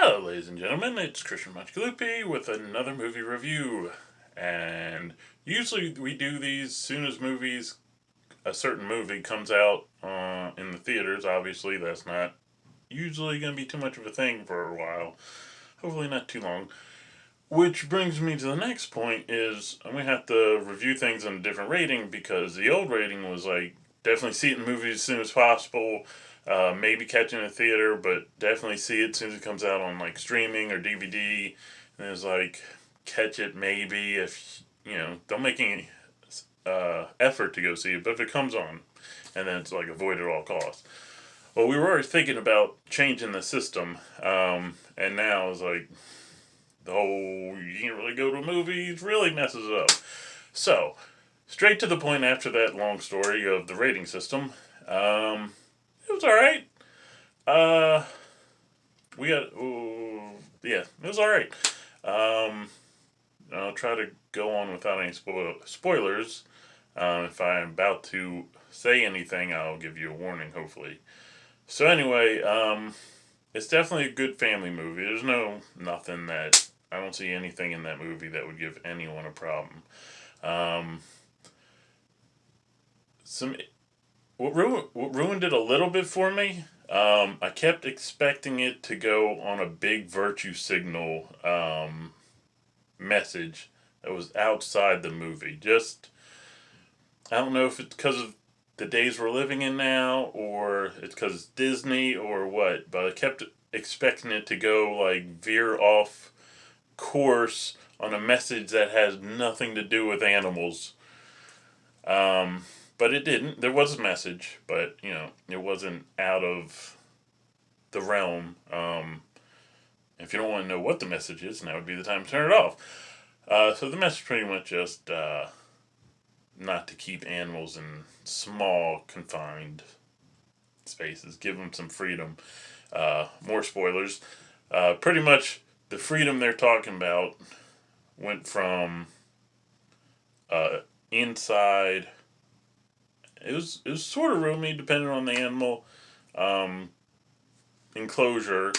Hello, ladies and gentlemen, it's Christian Montgalupi with another movie review. And usually we do these as soon as a certain movie comes out in the theaters. Obviously, that's not usually going to be too much of a thing for a while. Hopefully, not too long. Which brings me to the next point is I'm going to have to review things on a different rating because the old rating was like definitely see it in movies as soon as possible. Maybe catch it in a theater, but definitely see it as soon as it comes out on like streaming or DVD. And it's like catch it maybe if don't make any effort to go see it, but if it comes on, and then it's like avoid at all costs. Well, we were already thinking about changing the system, and now it's like the whole you can't really go to movies really messes it up. So, straight to the point after that long story of the rating system. It was alright. Uh, we got, yeah, it was alright. I'll try to go on without any spoilers. If I'm about to say anything, I'll give you a warning, hopefully. So anyway, it's definitely a good family movie. There's nothing that, I don't see anything in that movie that would give anyone a problem. Some what ruined it a little bit for me. I kept expecting it to go on a big virtue signal message that was outside the movie. Just I don't know if it's because of the days we're living in now, or it's because it's Disney, or what. But I kept expecting it to go like veer off course on a message that has nothing to do with animals. But it didn't. There was a message, but it wasn't out of the realm. If you don't want to know what the message is, now would be the time to turn it off. So the message pretty much just not to keep animals in small, confined spaces. Give them some freedom. More spoilers. Pretty much the freedom they're talking about went from inside. It was sort of roomy depending on the animal enclosure.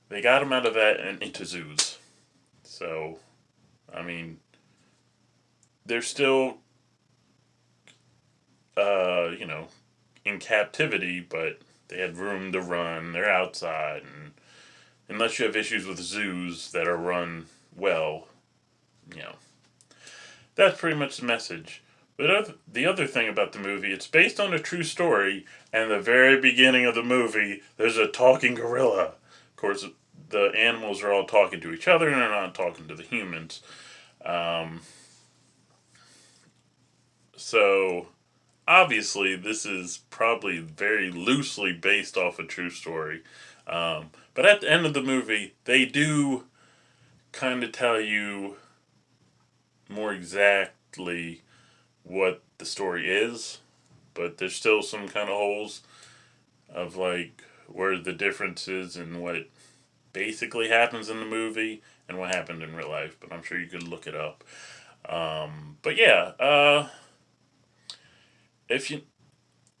They got them out of that and into zoos. So, I mean, they're still, in captivity, but they had room to run. They're outside, and unless you have issues with zoos that are run well, that's pretty much the message. But the other thing about the movie, it's based on a true story, and the very beginning of the movie, there's a talking gorilla. Of course, the animals are all talking to each other, and they're not talking to the humans. So, obviously, this is probably very loosely based off a true story. But at the end of the movie, they do kind of tell you more exactly what the story is, but there's still some kind of holes of like where the difference is and what basically happens in the movie and what happened in real life. But I'm sure you could look it up. But yeah, if you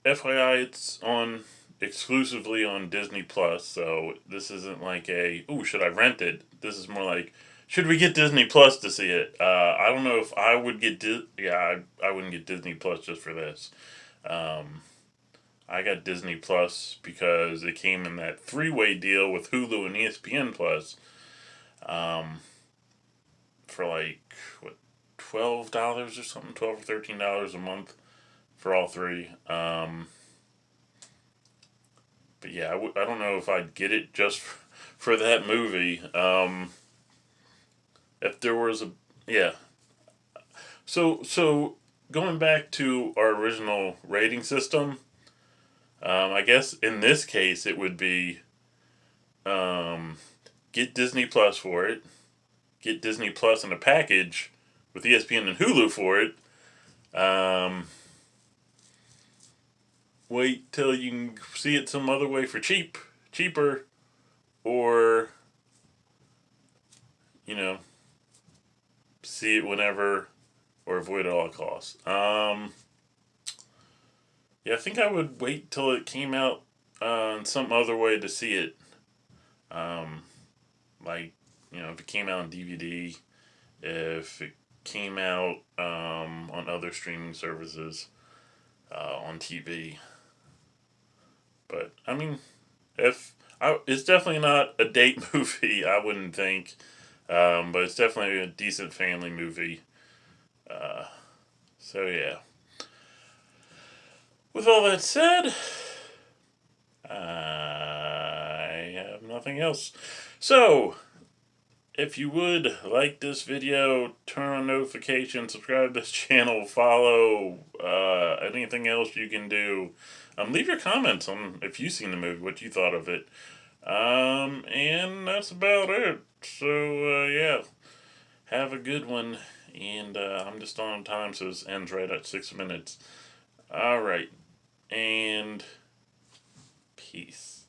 FYI, it's on exclusively on Disney Plus, so this isn't like should I rent it? This is more like, should we get Disney Plus to see it? I don't know if I would get I wouldn't get Disney Plus just for this. I got Disney Plus because it came in that three-way deal with Hulu and ESPN Plus, for like what, $12 or something, $12 or $13 a month for all three. But yeah, I don't know if I'd get it just for that movie. If there was yeah. So going back to our original rating system, I guess in this case it would be get Disney Plus for it, get Disney Plus in a package with ESPN and Hulu for it. Wait till you can see it some other way for cheaper, or see it whenever, or avoid at all costs. Yeah, I think I would wait till it came out in some other way to see it. Like, if it came out on DVD, if it came out on other streaming services, on TV. But, I mean, it's definitely not a date movie, I wouldn't think. But it's definitely a decent family movie. Uh, so, yeah. With all that said, I have nothing else. So, if you would like this video, turn on notifications, subscribe to this channel, follow, anything else you can do. Leave your comments on if you've seen the movie, what you thought of it. And that's about it. So, yeah. Have a good one. And I'm just on time, so this ends right at 6 minutes. Alright. And peace.